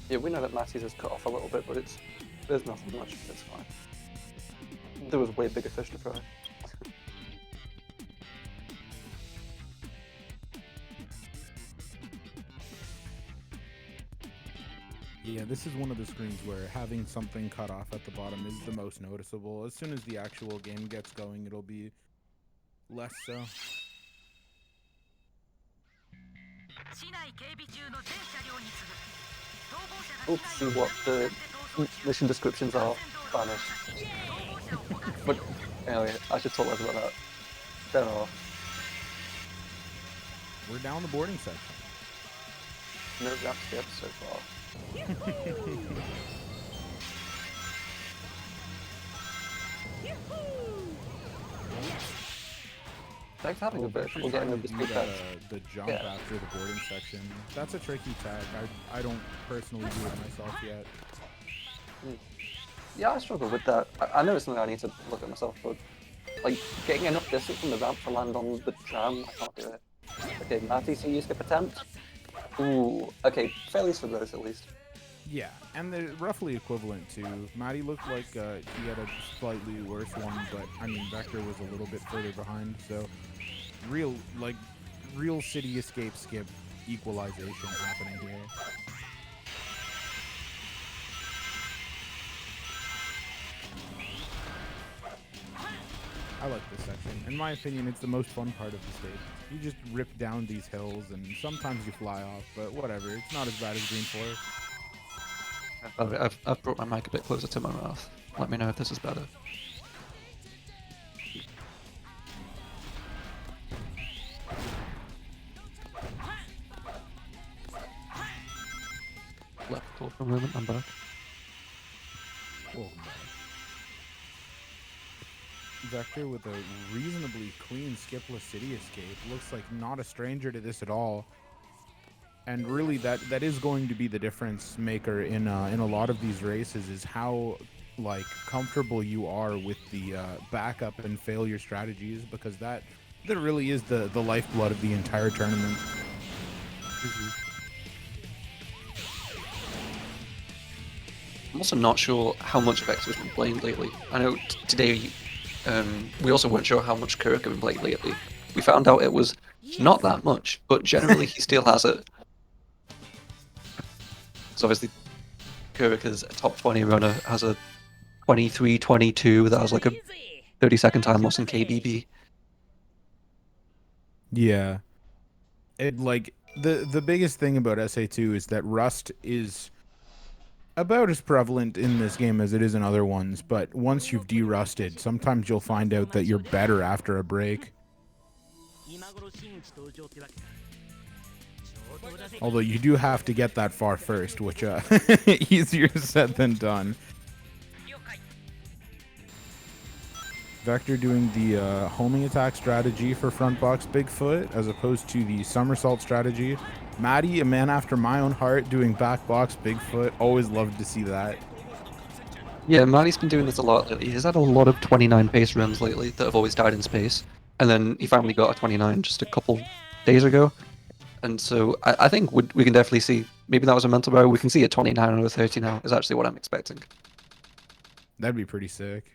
Yeah, we know that Matty's is cut off a little bit, but there's nothing much. It's fine. There was way bigger fish to fry. Yeah, this is one of the screens where having something cut off at the bottom is the most noticeable. As soon as the actual game gets going, it'll be less so. Let's see what the mission descriptions are. Spanish. But anyway, I should talk less about that. Fair enough. We're down the boarding section. No rap skips so far. Thanks for having a bit. We're getting a bit the jump after the boarding section. That's a tricky tag. I don't personally do it myself yet. Yeah, I struggle with that. I know it's something I need to look at myself, but like getting enough distance from the ramp to land on the tram, I can't do it. Okay, Matty, so you skip attempt. Ooh, okay, failures for both at least. Yeah, and they're roughly equivalent too. Matty looked like he had a slightly worse one, but I mean Vector was a little bit further behind, so real city escape skip equalization happening here. I like this section. In my opinion, it's the most fun part of the stage. You just rip down these hills, and sometimes you fly off, but whatever. It's not as bad as Green Forest. I've brought my mic a bit closer to my mouth. Let me know if this is better. Left for a moment, I'm back. Oh, Vector with a reasonably clean skipless city escape. Looks like not a stranger to this at all. And really, that is going to be the difference maker in a lot of these races, is how like comfortable you are with the backup and failure strategies, because that really is the lifeblood of the entire tournament. I'm also not sure how much Vector's been playing lately. I know today we also weren't sure how much Kirk had been playing lately. We found out it was not that much, but generally he still has it. So obviously Kirk is a top 20 runner, has a 23-22, that was like a 30-second time loss in KBB. Yeah. It like the biggest thing about SA2 is that rust is about as prevalent in this game as it is in other ones, but once you've derusted, sometimes you'll find out that you're better after a break. Although you do have to get that far first, which easier said than done. Vector doing the homing attack strategy for front box Bigfoot as opposed to the somersault strategy. Matty, a man after my own heart, doing back box Bigfoot. Always loved to see that. Yeah, Matty's been doing this a lot lately. He's had a lot of 29 pace runs lately that have always died in space. And then he finally got a 29 just a couple days ago. And so I think we can definitely see, maybe that was a mental barrier, we can see a 29 or a 30 now is actually what I'm expecting. That'd be pretty sick.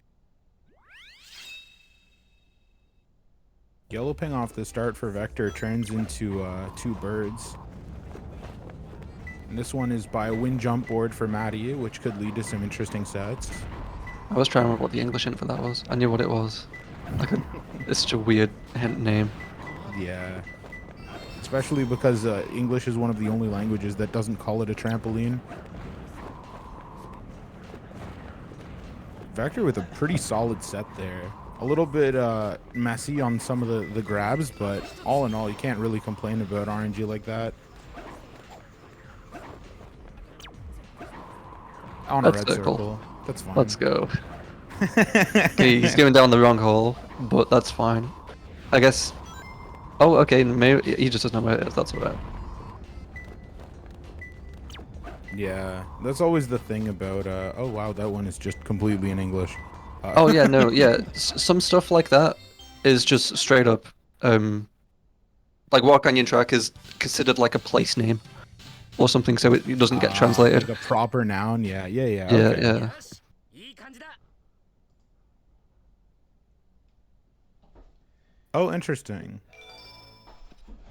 Yellow ping off the start for Vector turns into two birds. And this one is by a wind jump board for Matty, which could lead to some interesting sets. I was trying to remember what the English hint for that was. I knew what it was. It's such a weird hint name. Yeah. Especially because English is one of the only languages that doesn't call it a trampoline. Vector with a pretty solid set there. A little bit messy on some of the grabs, but all in all, you can't really complain about RNG like that. On a red circle. That's fine. Let's go. Okay, he's going down the wrong hole, but that's fine. I guess... Oh, okay, maybe he just doesn't know where it is, that's alright. Yeah, that's always the thing about, oh wow, that one is just completely in English. Oh yeah, no, yeah, some stuff like that is just straight up, like Walk Canyon Track is considered like a place name. or something, so it doesn't get translated. Like a proper noun. Yeah. Yeah, Okay. yeah. Oh, interesting.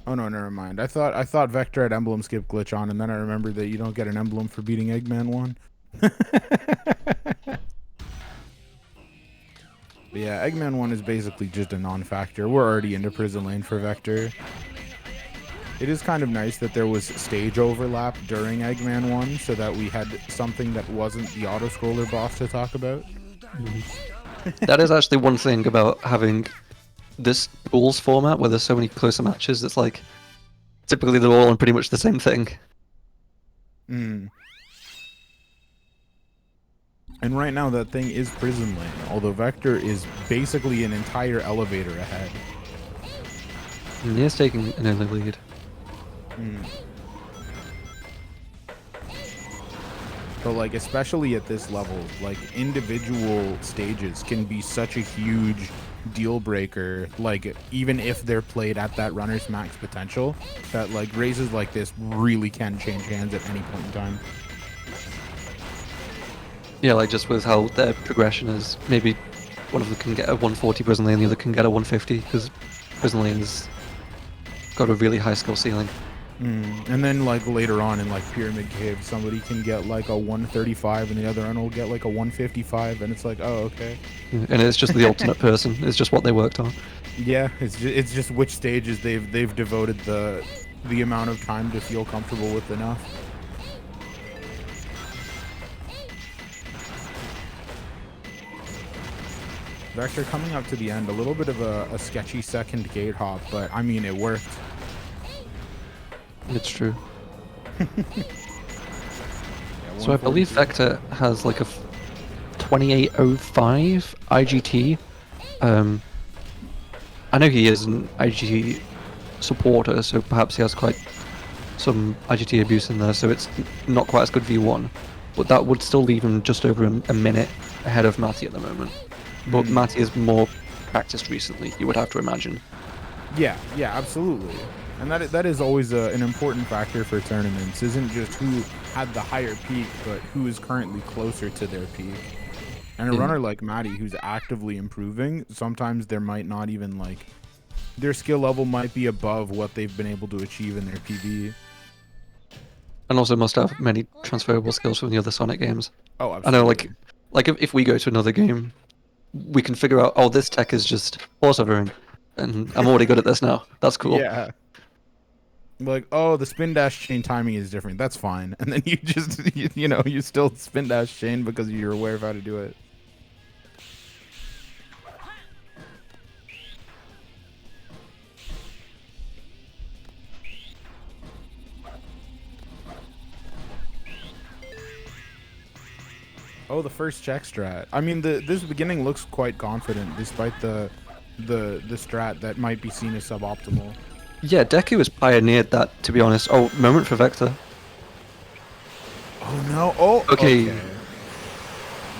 Oh no, never mind. I thought Vector had emblem skip glitch on, and then I remembered that you don't get an emblem for beating Eggman 1. But yeah, Eggman 1 is basically just a non-factor. We're already into Prison Lane for Vector. It is kind of nice that there was stage overlap during Eggman 1, so that we had something that wasn't the auto-scroller boss to talk about. That is actually one thing about having this rules format where there's so many closer matches. It's like typically they're all on pretty much the same thing. Mm. And right now that thing is Prison Lane, although Vector is basically an entire elevator ahead. And he is taking an early lead. Mm. But like, especially at this level, like individual stages can be such a huge deal breaker, like even if they're played at that runner's max potential, that like races like this really can change hands at any point in time. Yeah, like just with how their progression is, maybe one of them can get a 140 Prison Lane, the other can get a 150, because Prison Lane's got a really high skill ceiling. And then like later on in like Pyramid Cave, somebody can get like a 135 and the other one will get like a 155, and it's like, oh, okay. And it's just the alternate person. It's just what they worked on. Yeah, it's just which stages they've devoted the amount of time to feel comfortable with enough. Vector coming up to the end, a little bit of a sketchy second gate hop, but I mean, it worked. It's true. Yeah, So I believe 142. Vector has like a 2805 IGT. I know he is an IGT supporter, so perhaps he has quite some IGT abuse in there, so it's not quite as good V1. But that would still leave him just over a minute ahead of Mati at the moment. But Mati is more practiced recently, you would have to imagine. Yeah, absolutely. And that is always an important factor for tournaments. Isn't just who had the higher peak, but who is currently closer to their peak. And a runner like Mati, who's actively improving, sometimes there might not even like their skill level might be above what they've been able to achieve in their PB. And also must have many transferable skills from the other Sonic games. Oh, I know, absolutely. like if we go to another game, we can figure out, oh, this tech is just force hovering, and I'm already good at this now. That's cool. Yeah. Like, oh, the spin dash chain timing is different. That's fine. And then you just, you still spin dash chain because you're aware of how to do it. Oh, the first check strat. I mean, this beginning looks quite confident, despite the strat that might be seen as suboptimal. Yeah, Deku has pioneered that, to be honest. Oh, moment for Vector. Oh no! Oh, Okay.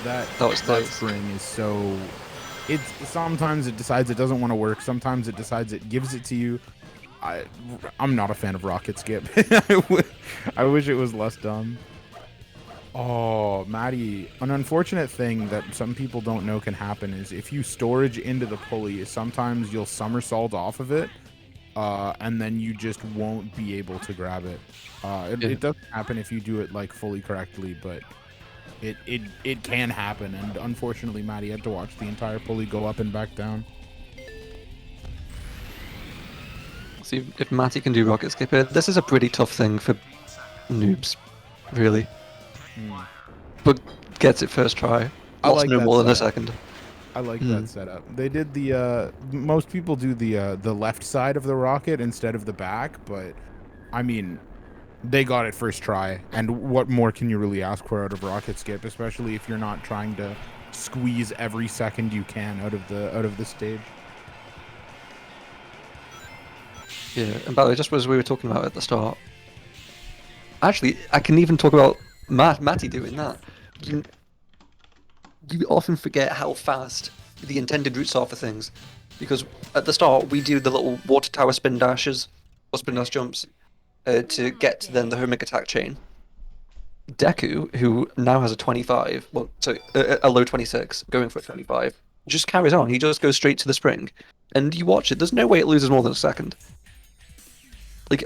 That was close. spring is so. It's sometimes it decides it doesn't want to work. Sometimes it decides it gives it to you. I'm not a fan of rocket skip. I wish it was less dumb. Oh, Maddie, an unfortunate thing that some people don't know can happen is if you storage into the pulley, sometimes you'll somersault off of it, and then you just won't be able to grab it. It doesn't happen if you do it like fully correctly, but it can happen, and unfortunately Maddie had to watch the entire pulley go up and back down. See if Mati can do rocket skip here. This is a pretty tough thing for noobs, really. But gets it first try. I Lost like no that more than a setup. second. I like that setup. They did the most people do the left side of the rocket instead of the back, but I mean, they got it first try, and what more can you really ask for out of rocket skip, especially if you're not trying to squeeze every second you can out of the stage. Yeah, and by the way, just as we were talking about at the start, actually, I can even talk about Mati doing that. You often forget how fast the intended routes are for things, because at the start we do the little water tower spin dashes or spin dash jumps, to get to then the homing attack chain. Deku, who now has a 25, well, so a low 26, going for a 25, just carries on. He just goes straight to the spring, and you watch it. There's no way it loses more than a second. Like,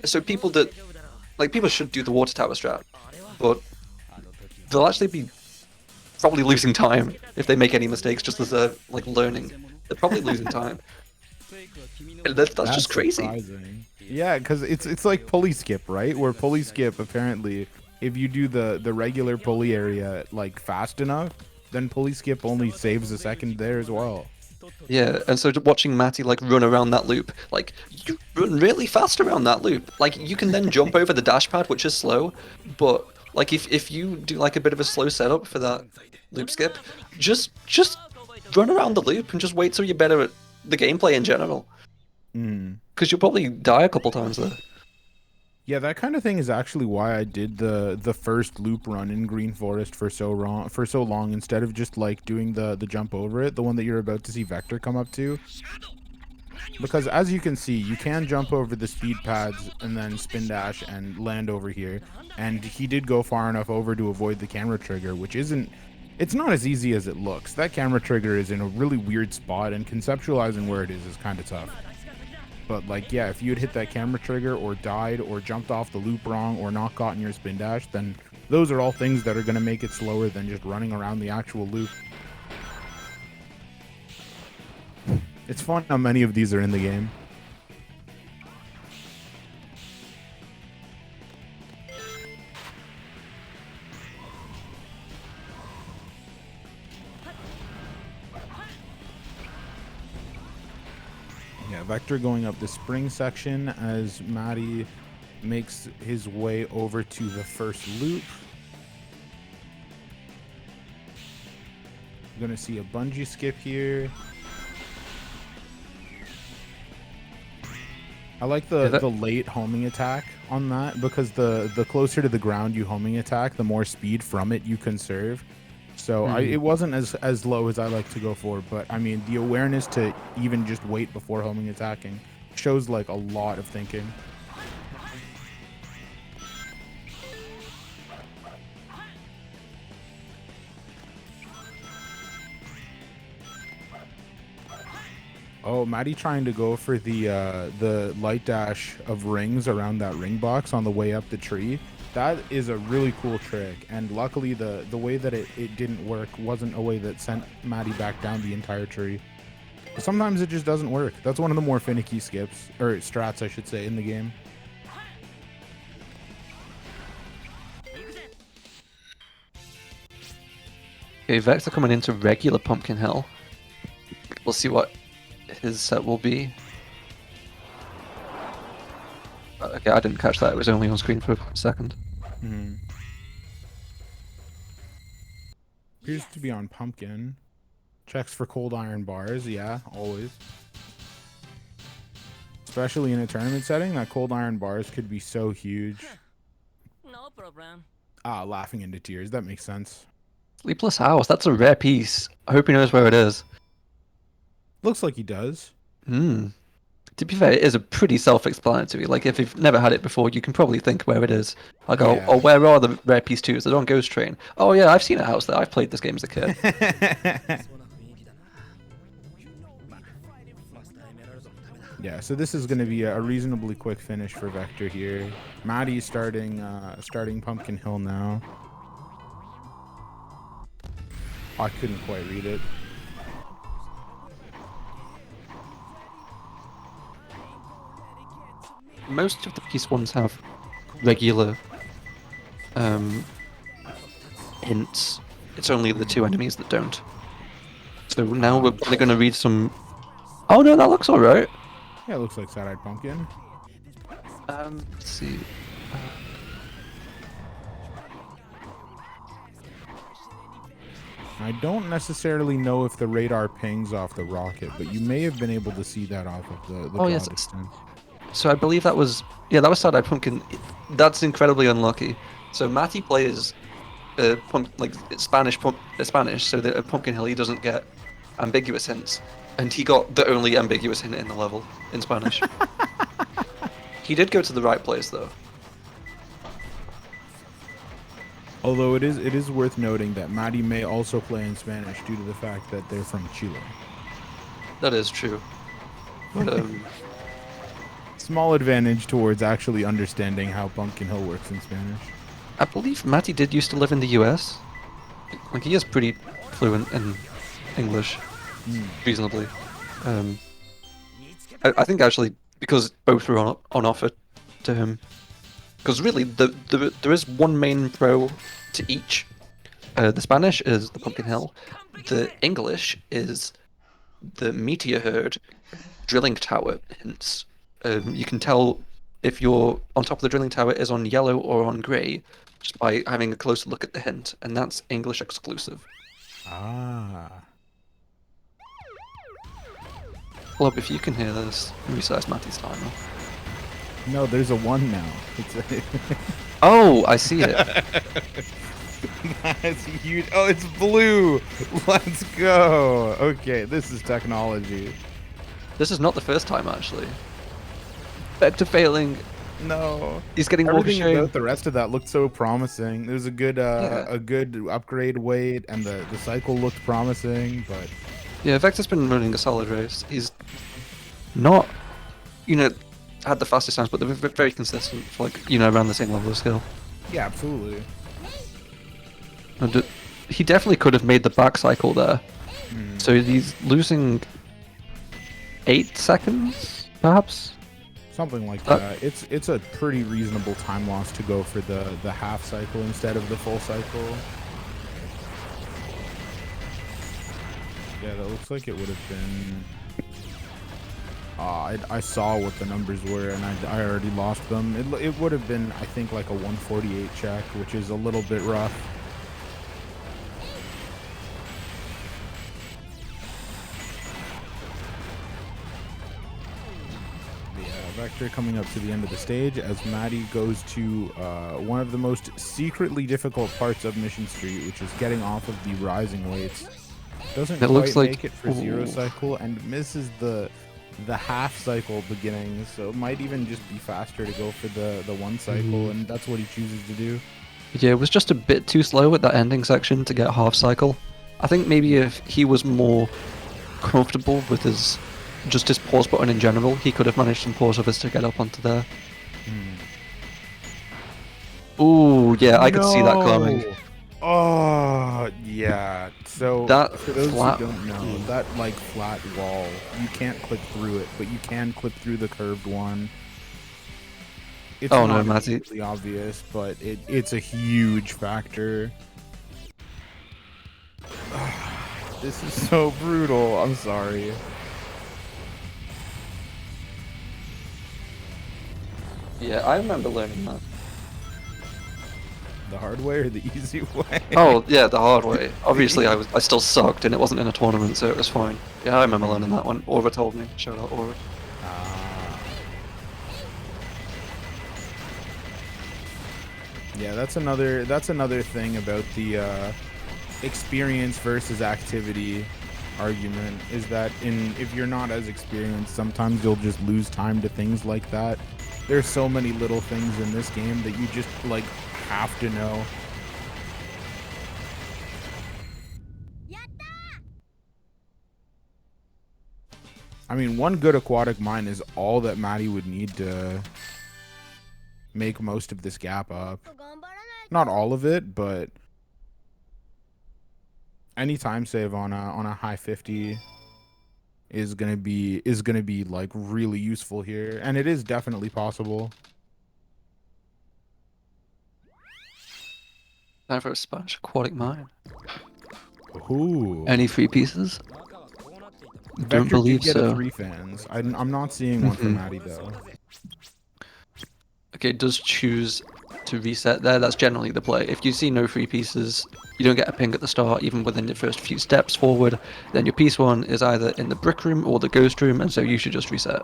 so people should do the water tower strat, but they'll actually be probably losing time if they make any mistakes just as like learning. They're probably losing time. That's just crazy. Surprising. Yeah, because it's like pulley skip, right? Where pulley skip, apparently, if you do the regular pulley area like fast enough, then pulley skip only saves a second there as well. Yeah, and so watching Matty like run around that loop, like you run really fast around that loop. Like you can then jump over the dash pad, which is slow, but like if you do like a bit of a slow setup for that loop skip, just run around the loop and just wait till you're better at the gameplay in general. Because you'll probably die a couple times there. Yeah, that kind of thing is actually why I did the first loop run in Green Forest for so long instead of just like doing the jump over it, the one that you're about to see Vector come up to. Because as you can see, you can jump over the speed pads and then spin dash and land over here. And he did go far enough over to avoid the camera trigger, which it's not as easy as it looks. That camera trigger is in a really weird spot, and conceptualizing where it is kind of tough. But like, yeah, if you had hit that camera trigger or died or jumped off the loop wrong or not gotten your spin dash, then those are all things that are going to make it slower than just running around the actual loop. It's fun how many of these are in the game. Yeah, Vector going up the spring section as Matty makes his way over to the first loop. Gonna see a bungee skip here. I like the late homing attack on that, because the closer to the ground you homing attack, the more speed from it you conserve. So it wasn't as low as I like to go for, but I mean, the awareness to even just wait before homing attacking shows like a lot of thinking. Oh, Matty trying to go for the light dash of rings around that ring box on the way up the tree. That is a really cool trick, and luckily the way that it didn't work wasn't a way that sent Matty back down the entire tree. Sometimes it just doesn't work. That's one of the more finicky skips, or strats I should say, in the game. Okay, Vector coming into regular Pumpkin Hill. We'll see what his set will be. Okay, I didn't catch that. It was only on screen for a second. Appears to be on Pumpkin. Checks for cold iron bars. Yeah, always. Especially in a tournament setting, that cold iron bars could be so huge. No problem. Ah, laughing into tears. That makes sense. Sleepless House. That's a rare piece. I hope he knows where it is. Looks like he does. To be fair, it is a pretty self-explanatory. Like, if you've never had it before, you can probably think where it is. Like, Yeah. oh, where are the rare piece 2s? They're on Ghost Train. Oh yeah, I've seen a house there. I've played this game as a kid. Yeah, so this is going to be a reasonably quick finish for Vector here. Matty's starting Pumpkin Hill now. I couldn't quite read it. Most of the piece ones have regular hints. It's only the 2 enemies that don't. So now we're probably going to read some... Oh no, that looks alright. Yeah, it looks like Sad-Eyed Pumpkin. Let's see. I don't necessarily know if the radar pings off the rocket, but you may have been able to see that off of the Oh, yes, draw distance. So I believe that was... Yeah, that was Sad-Eyed Pumpkin. That's incredibly unlucky. So Matty plays Spanish, so that at Pumpkin Hill he doesn't get ambiguous hints. And he got the only ambiguous hint in the level in Spanish. He did go to the right place though. Although it is worth noting that Mati may also play in Spanish due to the fact that they're from Chile. That is true. But Small advantage towards actually understanding how Pumpkin Hill works in Spanish. I believe Matty did used to live in the US. Like he is pretty fluent in English, reasonably. I think actually because both were on offer to him. Because really, there is one main pro to each. The Spanish is the Pumpkin Hill. The English is the Meteor Herd drilling tower hints. You can tell if you're on top of the drilling tower is on yellow or on grey just by having a closer look at the hint, and that's English exclusive. Ah. Lob, if you can hear this, resize Matty's timer. No, there's a 1 now. It's a Oh, I see it. That's huge. Oh, it's blue. Let's go. Okay, this is technology. This is not the first time, actually. Vector failing. No. He's getting Everything water about the rest of that looked so promising. There's a good upgrade weight, and the cycle looked promising, but Yeah, Vector's been running a solid race. He's not, had the fastest times, but they're very consistent for, around the same level of skill. yeah, absolutely. And he definitely could have made the back cycle there. So he's losing 8 seconds, perhaps? Something like that. It's a pretty reasonable time loss to go for the half cycle instead of the full cycle. Yeah, that looks like it would have been. I saw what the numbers were, and I already lost them. It would have been, I think, like a 148 check, which is a little bit rough. Vector coming up to the end of the stage as Maddie goes to one of the most secretly difficult parts of Mission Street, which is getting off of the rising weights. Doesn't quite make it for zero cycle and misses the half cycle beginning, so it might even just be faster to go for the 1 cycle, and that's what he chooses to do. Yeah, it was just a bit too slow at that ending section to get half cycle. I think maybe if he was more comfortable with his pause button in general, he could have managed some pausovers to get up onto there. Ooh, yeah, I could see that coming. Oh, yeah. So, that for those flat, who don't know, that, flat wall, you can't clip through it, but you can clip through the curved one. It's oh not no, Matty. really obvious, but it's a huge factor. This is so brutal. I'm sorry. Yeah, I remember learning that. The hard way or the easy way? Oh yeah, the hard way. Obviously, I still sucked, and it wasn't in a tournament, so it was fine. Yeah, I remember learning that one. Aura told me. Shout out Aura. Yeah, that's another thing about the experience versus activity argument, is that if you're not as experienced, sometimes you'll just lose time to things like that. There's so many little things in this game that you just have to know. I mean, one good aquatic mine is all that Maddie would need to make most of this gap up. Not all of it, but any time save on a high 50 is gonna be really useful here, and it is definitely possible. Time for a Spanish aquatic mine. Ooh. Any 3 pieces? Vector Don't believe did get so. a 3 fans. I'm not seeing one for Maddie though. Okay, it does choose to reset there. That's generally the play. If you see no 3 pieces, you don't get a ping at the start, even within your first few steps forward, then your piece 1 is either in the brick room or the ghost room, and so you should just reset.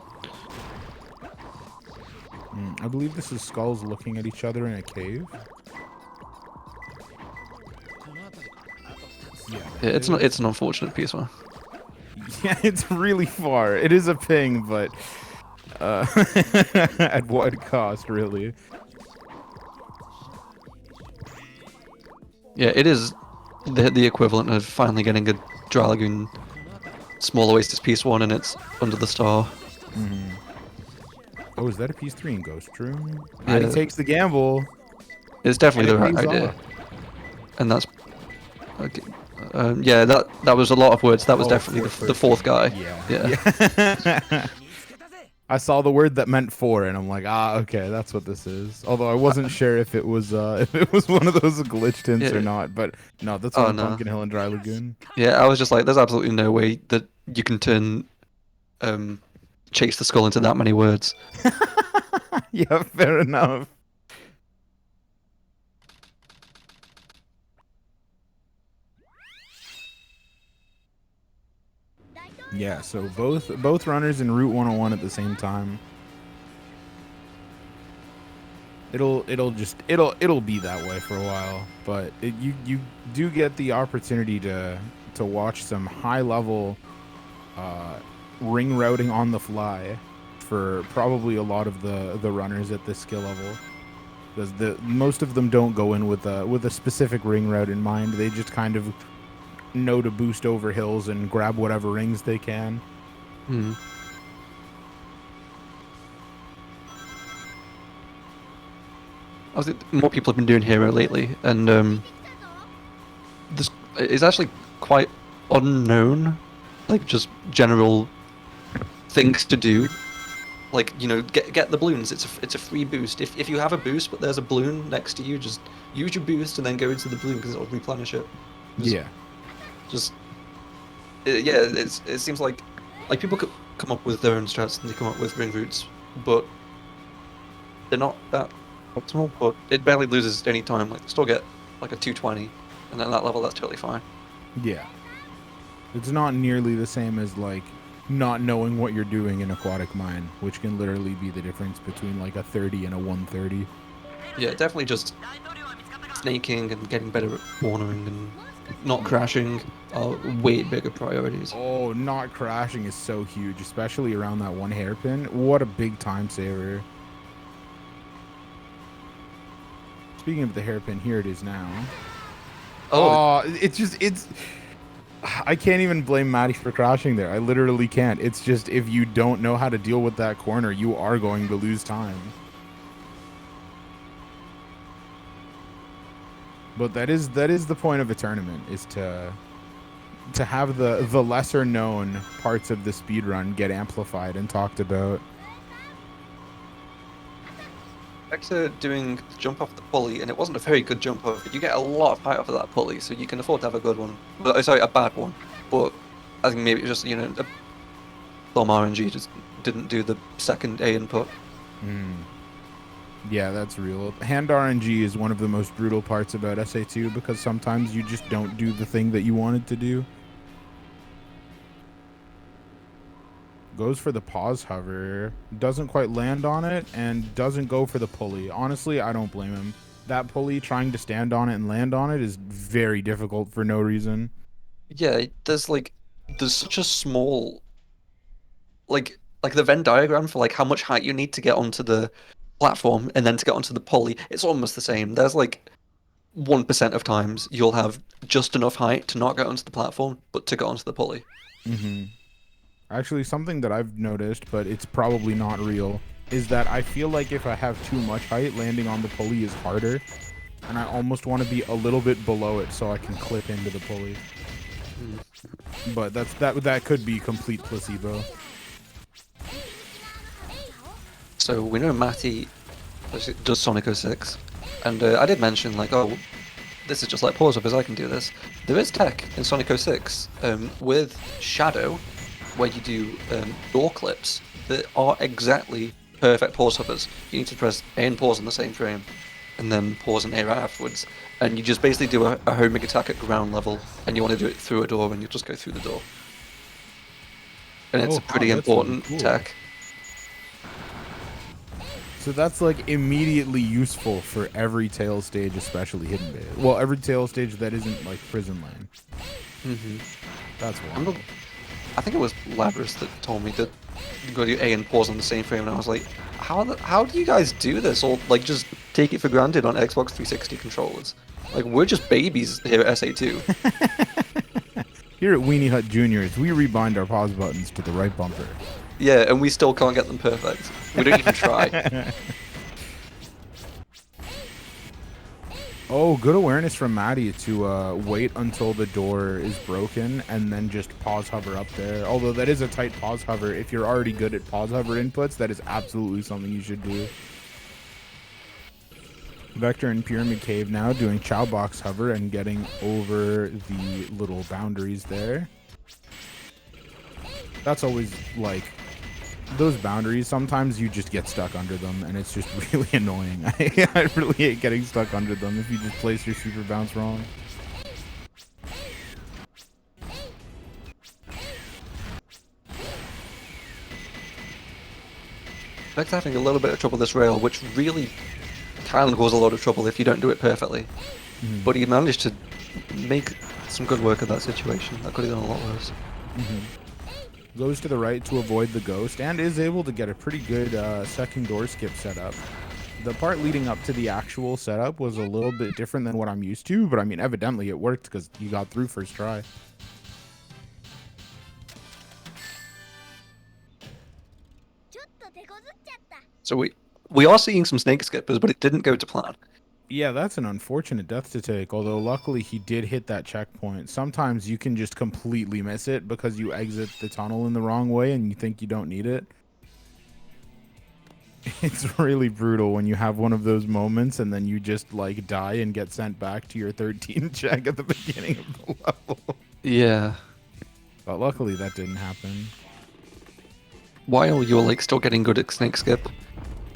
I believe this is skulls looking at each other in a cave. Yeah, it's an unfortunate piece 1. Yeah, it's really far. It is a ping, but At what cost, really? Yeah, it is the equivalent of finally getting a Dry Lagoon Small Oasis Piece 1 and it's under the star. Oh, is that a piece 3 in Ghost Room? Yeah. Matty takes the gamble. It's definitely the And it right pays idea. off. And that's... Okay. Yeah, that was a lot of words. That was Oh, definitely for the fourth guy. Yeah. I saw the word that meant 4, and I'm like, okay, that's what this is. Although I wasn't sure if it was one of those glitched hints or Yeah. not. But no, that's Oh, on no. Pumpkin Hill and Dry Lagoon. Yeah, I was just like, there's absolutely no way that you can turn Chase the Skull into that many words. Yeah, fair enough. Yeah, so both runners in Route 101 at the same time. It'll be that way for a while, but you do get the opportunity to watch some high level ring routing on the fly for probably a lot of the runners at this skill level, because most of them don't go in with a specific ring route in mind. They just kind of know to boost over hills and grab whatever rings they can. I think more people have been doing Hero lately, and this is actually quite unknown, like just general things to do. Like, you know, get the balloons. It's a free boost. If you have a boost but there's a balloon next to you, just use your boost and then go into the balloon because it'll replenish it. It seems like people could come up with their own strats and they come up with ring routes, but they're not that optimal. But it barely loses any time. Like, they still get like a 220, and at that level, that's totally fine. Yeah, it's not nearly the same as like not knowing what you're doing in Aquatic Mine, which can literally be the difference between like a 30 and a 130. Yeah, definitely just snaking and getting better at cornering and not crashing are way bigger priorities. Oh, not crashing is so huge, especially around that one hairpin. What a big time saver. Speaking of the hairpin, here it is now. Oh, it's I can't even blame Matty for crashing there. I literally can't. It's just, if you don't know how to deal with that corner, you are going to lose time. But that is the point of a tournament, is to have the lesser known parts of the speedrun get amplified and talked about. Back to doing the jump off the pulley, and it wasn't a very good jump off, but you get a lot of height off of that pulley, so you can afford to have a good one. But, sorry, a bad one. But I think maybe just, you know, some RNG just didn't do the second A input. Yeah, that's real. Hand RNG is one of the most brutal parts about SA2, because sometimes you just don't do the thing that you wanted to do. Goes for the pause hover, doesn't quite land on it, and doesn't go for the pulley. Honestly, I don't blame him. That pulley, trying to stand on it and land on it, is very difficult for no reason. Yeah, there's such a small, like the Venn diagram for like how much height you need to get onto the platform and then to get onto the pulley. It's almost the same. There's like 1% of times you'll have just enough height to not get onto the platform, but to get onto the pulley. Actually, something that I've noticed, but it's probably not real, is that I feel like if I have too much height, landing on the pulley is harder, and I almost want to be a little bit below it so I can clip into the pulley. But that could be complete placebo. So we know Matty does Sonic 06, and I did mention, like, oh, this is just like pause because I can do this. There is tech in Sonic 06 with Shadow, where you do door clips that are exactly perfect pause hovers. You need to press A and pause on the same frame, and then pause and A right afterwards. And you just basically do a homing attack at ground level, and you want to do it through a door, and you just go through the door. And it's a pretty important tech. So that's like immediately useful for every tail stage, especially Hidden Bay. Well, every tail stage that isn't like Prison Lane. That's one. I think it was Lazarus that told me to go do A and pause on the same frame, and I was like, how do you guys do this? Or like just take it for granted on Xbox 360 controllers? Like we're just babies here at SA2. Here at Weenie Hut Juniors, we rebind our pause buttons to the right bumper. Yeah, and we still can't get them perfect. We don't even try. Oh, good awareness from Maddie to wait until the door is broken and then just pause hover up there. Although that is a tight pause hover. If you're already good at pause hover inputs, that is absolutely something you should do. Vector in Pyramid Cave now doing Chow Box hover and getting over the little boundaries there. That's always like those boundaries. Sometimes you just get stuck under them and it's just really annoying. I really hate getting stuck under them if you just place your super bounce wrong. Vec's having a little bit of trouble this rail, which really can cause a lot of trouble if you don't do it perfectly. But he managed to make some good work of that situation. That could have done a lot worse. Goes to the right to avoid the ghost and is able to get a pretty good second door skip setup. The part leading up to the actual setup was a little bit different than what I'm used to, but I mean, evidently it worked because he got through first try. So we are seeing some snake skippers, but it didn't go to plan. Yeah, that's an unfortunate death to take, although luckily he did hit that checkpoint. Sometimes you can just completely miss it because you exit the tunnel in the wrong way and you think you don't need it. It's really brutal when you have one of those moments and then you just like die and get sent back to your 13 check at the beginning of the level. Yeah. But luckily that didn't happen. While you're like still getting good at snake skip,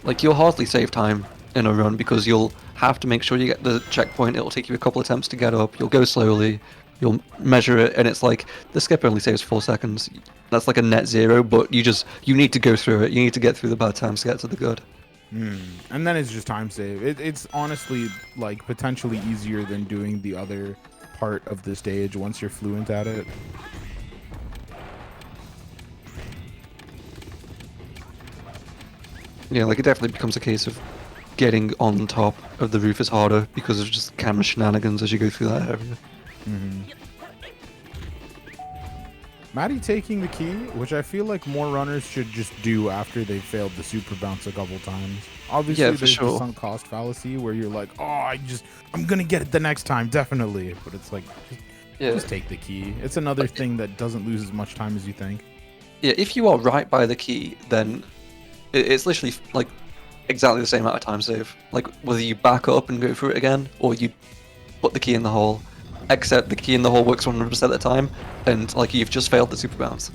like you'll hardly save time in a run because you'll have to make sure you get the checkpoint. It'll take you a couple attempts to get up. You'll go slowly. You'll measure it, and it's like the skip only saves 4 seconds. That's like a net zero, but you need to go through it. You need to get through the bad times to get to the good. And then it's just time save. It's honestly like potentially easier than doing the other part of the stage once you're fluent at it. Yeah, like it definitely becomes a case of getting on top of the roof is harder because of just camera shenanigans as you go through that area. Maddie taking the key, which I feel like more runners should just do after they've failed the super bounce a couple times. Obviously, Yeah, for there's sure. the sunk cost fallacy where you're like, oh, I'm gonna get it the next time, definitely. But it's like, just take the key. It's another thing that doesn't lose as much time as you think. Yeah, if you are right by the key, then it's literally like exactly the same amount of time save. Like whether you back up and go through it again, or you put the key in the hole. Except the key in the hole works 100% of the time, and like you've just failed the super bounce.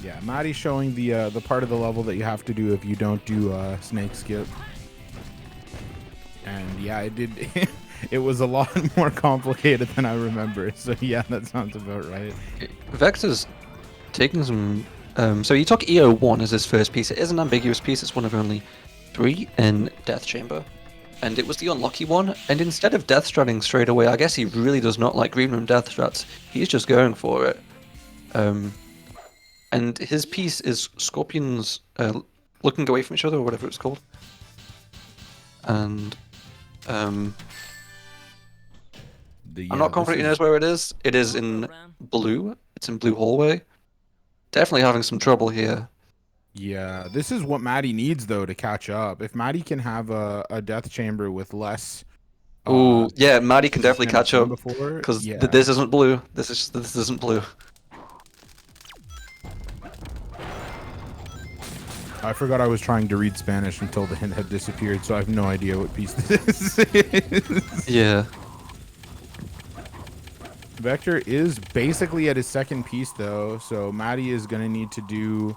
Yeah, Maddie's showing the part of the level that you have to do if you don't do snake skip. And yeah, it did. It was a lot more complicated than I remember. So yeah, that sounds about right. Vector's taking some. So he took EO1 as his first piece. It is an ambiguous piece. It's one of only 3 in Death Chamber, and it was the unlucky one. And instead of death stratting straight away, I guess he really does not like green room death strats. He's just going for it. And his piece is Scorpions looking away from each other, or whatever it's called. And I'm not confident he knows where it is. It is in blue. It's in blue hallway. Definitely having some trouble here. Yeah, this is what Maddie needs though to catch up. If Maddie can have a death chamber with less. Oh yeah, Maddie can definitely catch up because yeah. this isn't blue. This isn't blue. I forgot I was trying to read Spanish until the hint had disappeared, so I have no idea what piece this is. Yeah. Vector is basically at his second piece though, so Maddie is going to need to do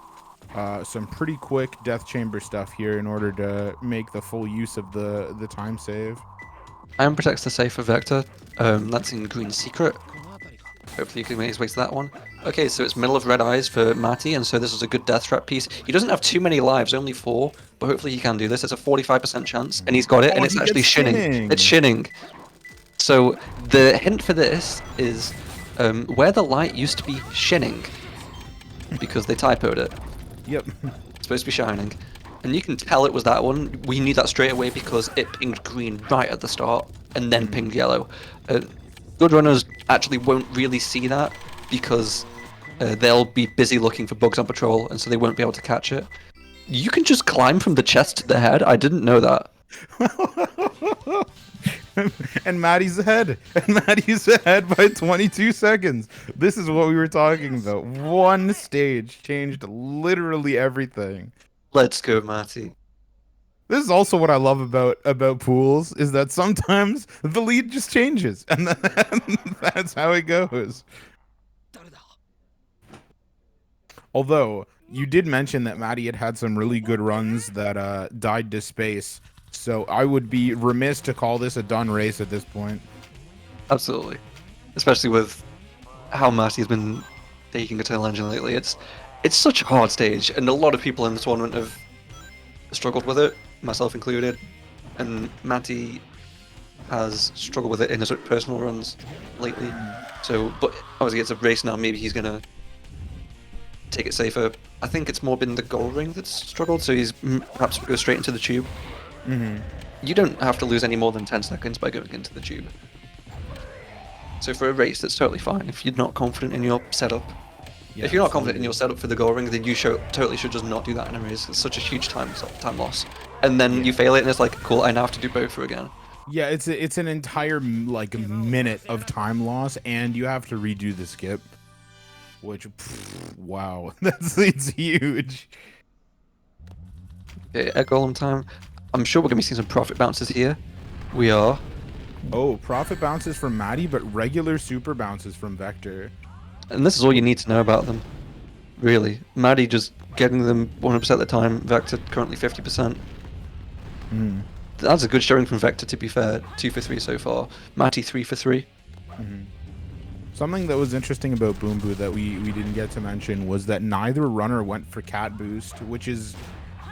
some pretty quick death chamber stuff here in order to make the full use of the time save. Iron protects the safe for Vector. That's in green secret. Hopefully he can make his way to that one. Okay, so it's middle of red eyes for Mati, and so this is a good death trap piece. He doesn't have too many lives, only 4, but hopefully he can do this. It's a 45% chance, and he's got it, and it's he actually gets shinning. It's shinning. So the hint for this is where the light used to be shinning, because they typoed it. Yep. It's supposed to be shining. And you can tell it was that one. We knew that straight away because it pinged green right at the start, and then pinged yellow. Good runners actually won't really see that because they'll be busy looking for bugs on patrol, and so they won't be able to catch it. You can just climb from the chest to the head. I didn't know that. And Maddie's ahead. And Maddie's ahead by 22 seconds. This is what we were talking about. One stage changed literally everything. Let's go, Mati. This is also what I love about pools, is that sometimes the lead just changes, and that's how it goes. Although, you did mention that Maddie had some really good runs that died to space, so I would be remiss to call this a done race at this point. Absolutely. Especially with how Mati's been taking Eternal Engine lately. It's such a hard stage, and a lot of people in the tournament have struggled with it, myself included, and Mati has struggled with it in his personal runs lately. So, but obviously it's a race now, maybe he's gonna take it safer. I think it's more been the goal ring that's struggled, so he's perhaps go straight into the tube. You don't have to lose any more than 10 seconds by going into the tube. So for a race, that's totally fine if you're not confident in your setup. Yeah, if you're not confident in your setup for the goal ring, then you totally should just not do that in a race. It's such a huge time loss. And then you fail it, and it's like, cool, I now have to do both for again. Yeah, it's an entire like minute of time loss, and you have to redo the skip, which wow, it's huge. Okay, at golem time. I'm sure we're gonna be seeing some profit bounces here. We are. Oh, profit bounces from Maddie, but regular super bounces from Vector. And this is all you need to know about them, really. Maddie just getting them 100% of the time. Vector currently 50%. That's a good showing from Vector, to be fair. 2 for 3 so far. Mati 3 for 3. Something that was interesting about Boom Boo that we didn't get to mention was that neither runner went for cat boost, which is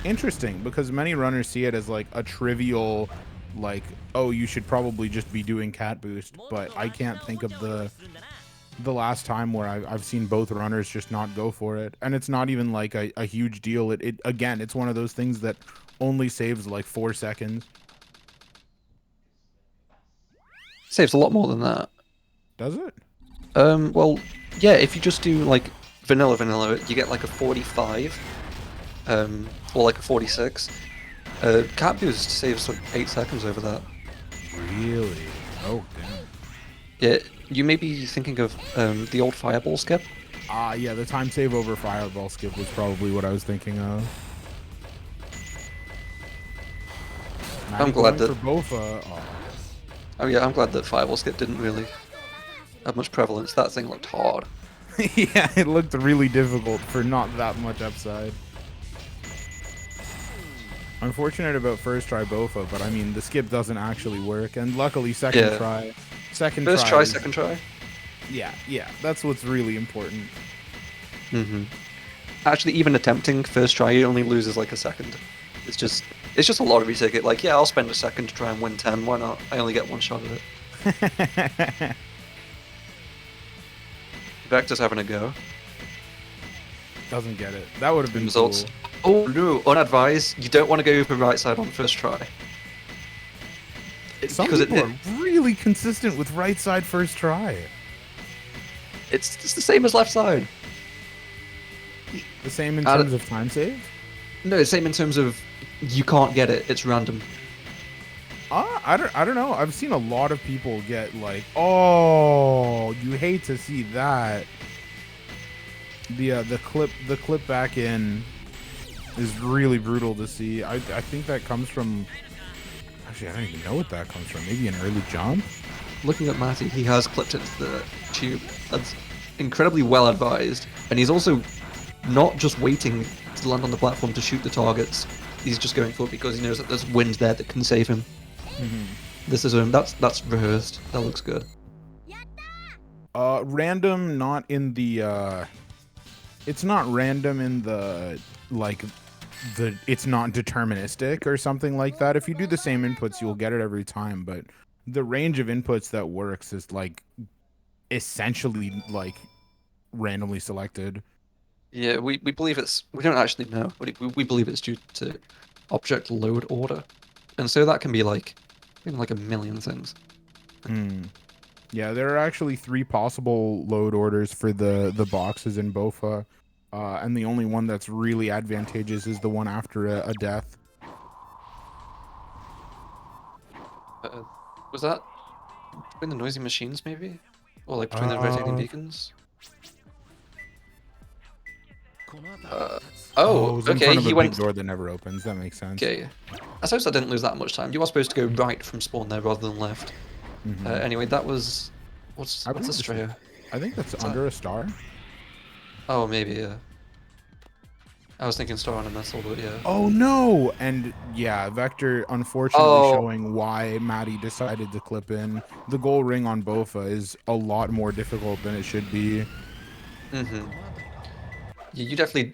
interesting because many runners see it as like a trivial, like, oh, you should probably just be doing cat boost, but I can't think of the last time where I've seen both runners just not go for it, and it's not even like a huge deal. It again, it's one of those things that only saves like 4 seconds. Saves a lot more than that. Does it? Well, yeah, if you just do like vanilla, you get like a 45, or like a 46. Cat boost saves like 8 seconds over that. Really? Oh, damn. Yeah, you may be thinking of the old fireball skip. Yeah, the time save over fireball skip was probably what I was thinking of. I'm glad that. For both, Oh yeah, I'm glad that fireball skip didn't really have much prevalence. That thing looked hard. Yeah, it looked really difficult for not that much upside. Unfortunate about first try Bofa, but I mean the skip doesn't actually work, and luckily second try. First try, second try. Yeah, that's what's really important. Actually, even attempting first try, it only loses like a second. It's just a lottery ticket. Like, yeah, I'll spend a second to try and win 10. Why not? I only get one shot at it. Vector's having a go. Doesn't get it. That would have been results. Cool. Oh no, unadvised. You don't want to go for right side on first try. Some people are really consistent with right side first try. It's the same as left side. The same in terms of time save? No, the same in terms of you can't get it. It's random. I don't know. I've seen a lot of people get like, oh, you hate to see that. The clip back in is really brutal to see. I think that comes from. Actually, I don't even know what that comes from. Maybe an early jump. Looking at Mati, he has clipped it to the tube. That's incredibly well advised, and he's also not just waiting to land on the platform to shoot the targets. He's just going for it because he knows that there's wind there that can save him. This is that's rehearsed. That looks good. Random, not in the. It's not random in the like it's not deterministic or something like that. If you do the same inputs, you'll get it every time. But the range of inputs that works is like essentially like randomly selected. Yeah, we believe it's. We don't actually know, but we believe it's due to object load order, and so that can be like, even like a million things. Yeah, there are actually 3 possible load orders for the boxes in BOFA, and the only one that's really advantageous is the one after a death. Was that between the noisy machines, maybe, or like between the rotating beacons? Oh, it was in okay. front of He a went. big door that never opens. That makes sense. Okay, I suppose I didn't lose that much time. You are supposed to go right from spawn there rather than left. Anyway, that was. What's the Strayer? I think that's under a star. Oh, maybe, yeah. I was thinking star on a missile, but yeah. Oh no! And yeah, Vector unfortunately showing why Matty decided to clip in. The goal ring on BOFA is a lot more difficult than it should be. Yeah, you definitely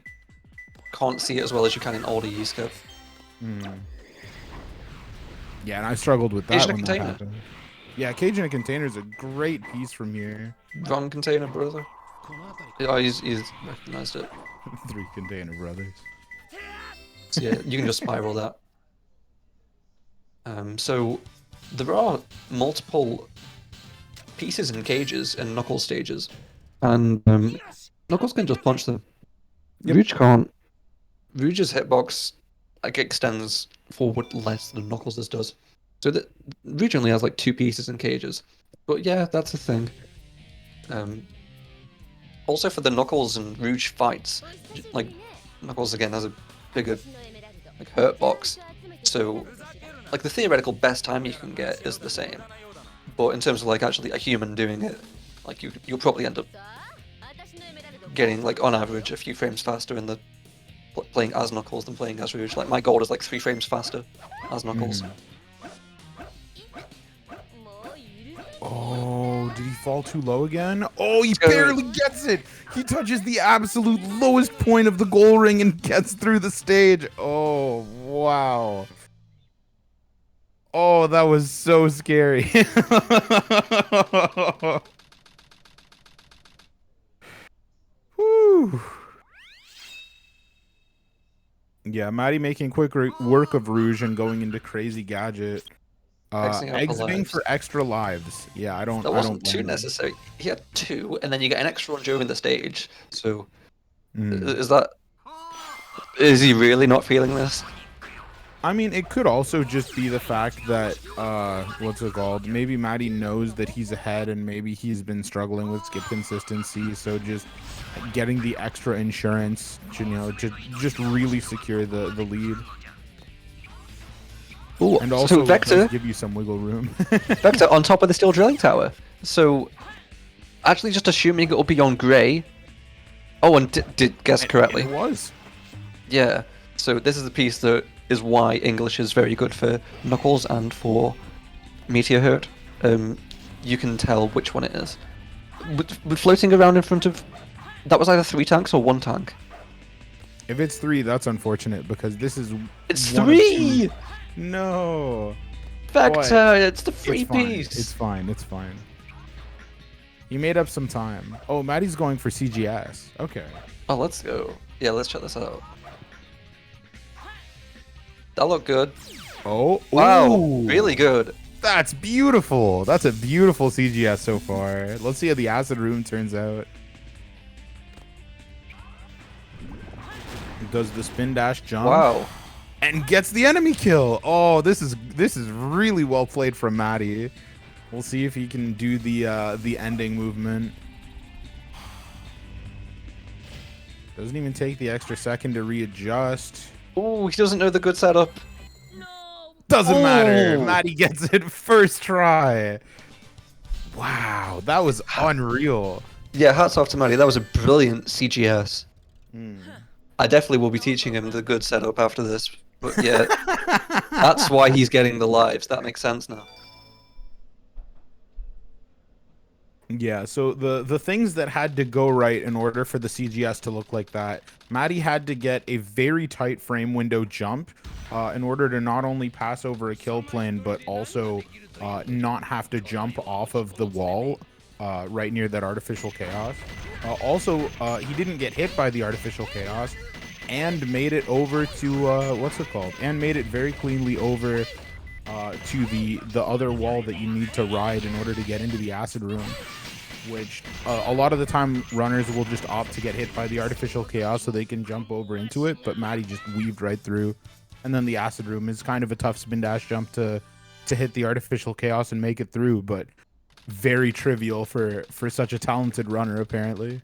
can't see it as well as you can in older U-Skip. Yeah, and I struggled with that Cage in a when that container. happened. Yeah, Cage in a Container is a great piece from here. Wrong container, brother. Yeah, he's recognized it. 3 container brothers. So yeah, you can just spiral that. So there are multiple pieces in cages and Knuckles stages, and Knuckles can just punch them. Rouge can't. Rouge's hitbox like extends forward less than Knuckles' does. So that Rouge only has like 2 pieces in cages. But yeah, that's a thing. Also for the Knuckles and Rouge fights, like Knuckles again has a bigger like hurt box. So like the theoretical best time you can get is the same. But in terms of like actually a human doing it, like you'll probably end up getting like on average a few frames faster in the playing as Knuckles than playing as Rouge. Like my goal is like 3 frames faster as Knuckles. Oh, did he fall too low again? Oh, he barely gets it. He touches the absolute lowest point of the goal ring and gets through the stage. Oh, wow. Oh, that was so scary. Whew. Yeah, Matty making quick work of Rouge and going into crazy gadget. Exiting for extra lives. Yeah, I don't. That wasn't too blame him. necessary. He had 2, and then you get an extra one during the stage. So is he really not feeling this? I mean, it could also just be the fact that what's it called? Maybe Matty knows that he's ahead, and maybe he's been struggling with skip consistency. So just getting the extra insurance, to, just really secure the lead. Ooh, and also so Vector give you some wiggle room. Vector on top of the steel drilling tower. So actually, just assuming it'll be on Grey. Oh, and did guess correctly. It was. Yeah. So this is the piece that is why English is very good for Knuckles and for Meteor Hurt. You can tell which one it is. With floating around in front of, that was either 3 tanks or 1 tank. If it's 3, that's unfortunate because this is. It's 3. No. Vector, it's the free piece. It's fine. It's fine. He made up some time. Oh, Matty's going for CGS. Okay. Oh, let's go. Yeah, let's check this out. That looked good. Oh, wow, ooh. Really good. That's beautiful. That's a beautiful CGS so far. Let's see how the acid room turns out. Does the spin dash jump? Wow. And gets the enemy kill. Oh, this is really well played from Matty. We'll see if he can do the ending movement. Doesn't even take the extra second to readjust. Oh, he doesn't know the good setup. Doesn't matter. Matty gets it first try. Wow, that was unreal. Yeah, hats off to Matty. That was a brilliant CGS. I definitely will be teaching him the good setup after this. But yeah, that's why he's getting the lives. That makes sense now. Yeah, so the things that had to go right in order for the CGS to look like that, Matty had to get a very tight frame window jump in order to not only pass over a kill plane, but also not have to jump off of the wall right near that artificial chaos. He didn't get hit by the artificial chaos and made it over to, what's it called? And made it very cleanly over to the other wall that you need to ride in order to get into the acid room, which a lot of the time runners will just opt to get hit by the artificial chaos so they can jump over into it, but Matty just weaved right through. And then the acid room is kind of a tough spin dash jump to hit the artificial chaos and make it through, but very trivial for such a talented runner apparently.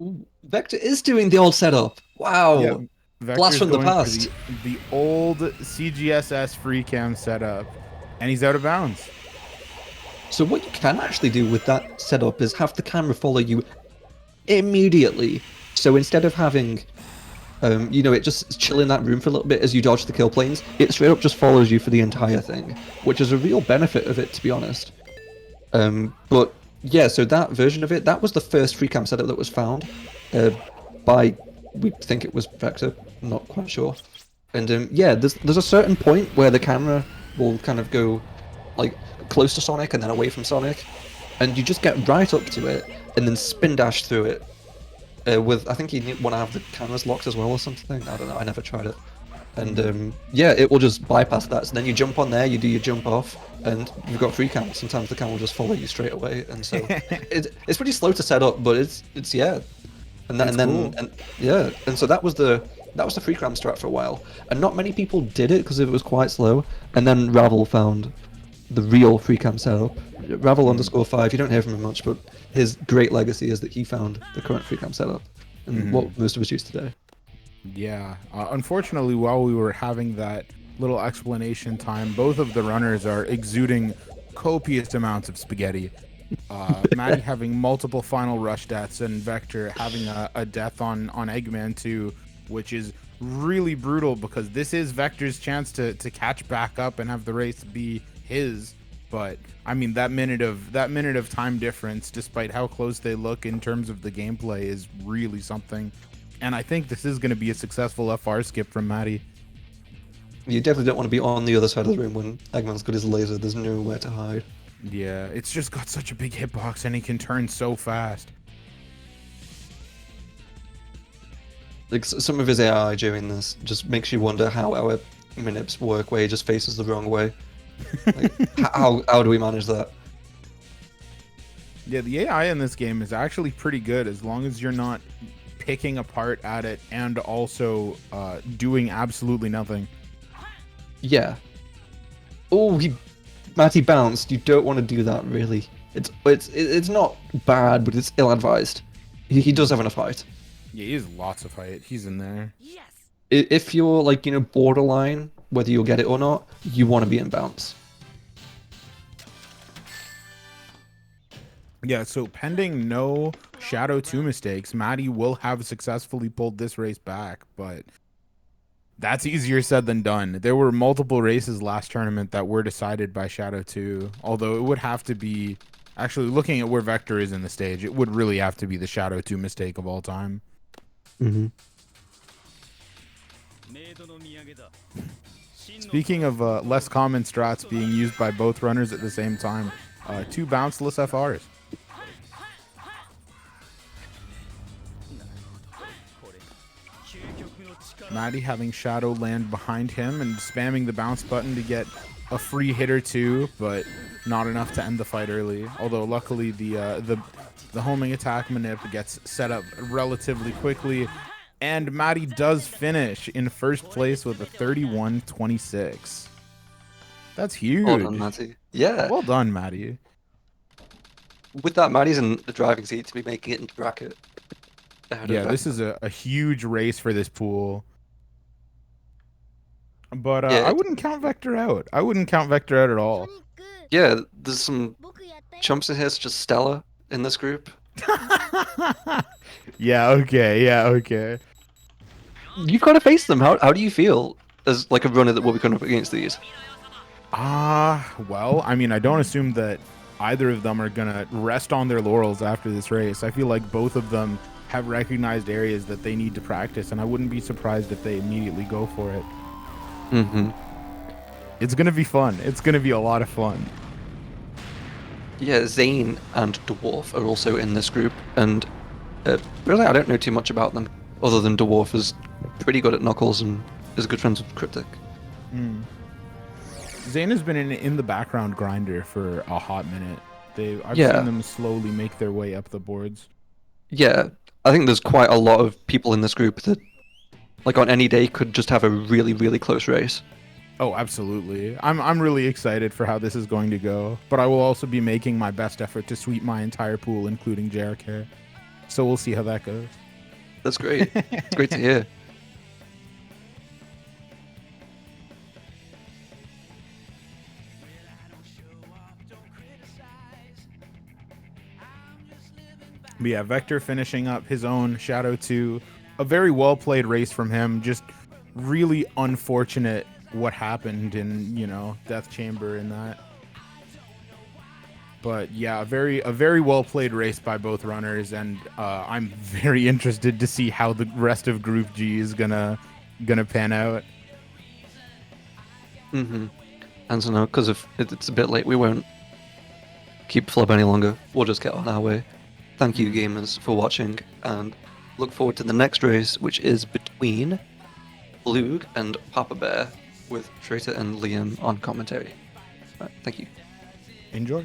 Ooh, Vector is doing the old setup. Wow. Yeah, Blast Vector's from the going for past. the old CGSS free cam setup, and he's out of bounds. So what you can actually do with that setup is have the camera follow you immediately. So instead of having, it just chill in that room for a little bit as you dodge the kill planes, it straight up just follows you for the entire thing, which is a real benefit of it, to be honest. But yeah, so that version of it, that was the first free cam setup that was found by, we think it was Vector, I'm not quite sure. And yeah, there's a certain point where the camera will kind of go like close to Sonic and then away from Sonic, and you just get right up to it and then spin dash through it. With, I think you want to have the cameras locked as well or something. I don't know. I never tried it. And yeah, it will just bypass that. So then you jump on there, you do your jump off, and you've got free cam. Sometimes the cam will just follow you straight away, and so it's pretty slow to set up, but it's yeah. And so that was the free cam strat for a while, and not many people did it because it was quite slow. And then Ravel found the real free cam setup. Ravel _5. You don't hear from him much, but his great legacy is that he found the current free cam setup and what most of us use today. Yeah, unfortunately, while we were having that little explanation time, both of the runners are exuding copious amounts of spaghetti. Matty having multiple final rush deaths, and Vector having a death on Eggman 2, which is really brutal because this is Vector's chance to catch back up and have the race be his. But I mean, that minute of time difference, despite how close they look in terms of the gameplay, is really something. And I think this is going to be a successful FR skip from Matty. You definitely don't want to be on the other side of the room when Eggman's got his laser. There's nowhere to hide. Yeah, it's just got such a big hitbox and he can turn so fast. Like some of his AI during this just makes you wonder how our minips work, where he just faces the wrong way. Like, how do we manage that? Yeah, the AI in this game is actually pretty good as long as you're not picking apart at it and also doing absolutely nothing. Yeah. Oh, Matty bounced. You don't want to do that, really. It's not bad, but it's ill-advised. He does have enough height. Yeah, he has lots of height. He's in there. Yes. If you're like, borderline, whether you'll get it or not, you want to be in bounce. Yeah, so pending no Shadow 2 mistakes, Matty will have successfully pulled this race back, but that's easier said than done. There were multiple races last tournament that were decided by Shadow 2, although it would have to be, actually looking at where Vector is in the stage, it would really have to be the Shadow 2 mistake of all time. Mm-hmm. Speaking of less common strats being used by both runners at the same time, 2 bounceless FRs. Matty having Shadow land behind him and spamming the bounce button to get a free hit or two, but not enough to end the fight early. Although luckily the homing attack manip gets set up relatively quickly, and Matty does finish in first place with a 31-26. That's huge. Well done, Matty. Yeah. Well done, Matty. With that, Matty's in the driving seat to be making it into bracket. Yeah, this is a huge race for this pool. But Yeah, I wouldn't count Vector out. I wouldn't count Vector out at all. Yeah, there's some chumps in here such as Stella in this group. Yeah, okay. You've got to face them. How do you feel as like a runner that will be coming up against these? Well, I mean, I don't assume that either of them are gonna rest on their laurels after this race. I feel like both of them have recognized areas that they need to practice, and I wouldn't be surprised if they immediately go for it. Mm-hmm. It's gonna be fun. It's gonna be a lot of fun. Yeah, Zane and Dwarf are also in this group, and really I don't know too much about them, other than Dwarf is pretty good at Knuckles and is good friends with Cryptic. Zane has been in the background grinder for a hot minute. I've Yeah. seen them slowly make their way up the boards. Yeah, I think there's quite a lot of people in this group that, like on any day, could just have a really, really close race. Oh, absolutely. I'm really excited for how this is going to go, but I will also be making my best effort to sweep my entire pool, including Jericho. So we'll see how that goes. That's great. It's great to hear. But yeah, Vector finishing up his own Shadow 2. A very well played race from him. Just really unfortunate what happened in, Death Chamber and that. But yeah, a very well played race by both runners, and I'm very interested to see how the rest of Group G is gonna pan out. Mm-hmm. And so now, because it's a bit late, we won't keep Flub any longer. We'll just get on our way. Thank you, gamers, for watching, and look forward to the next race, which is between Blug and Papa Bear, with Schrader and Liam on commentary. Right, thank you. Enjoy.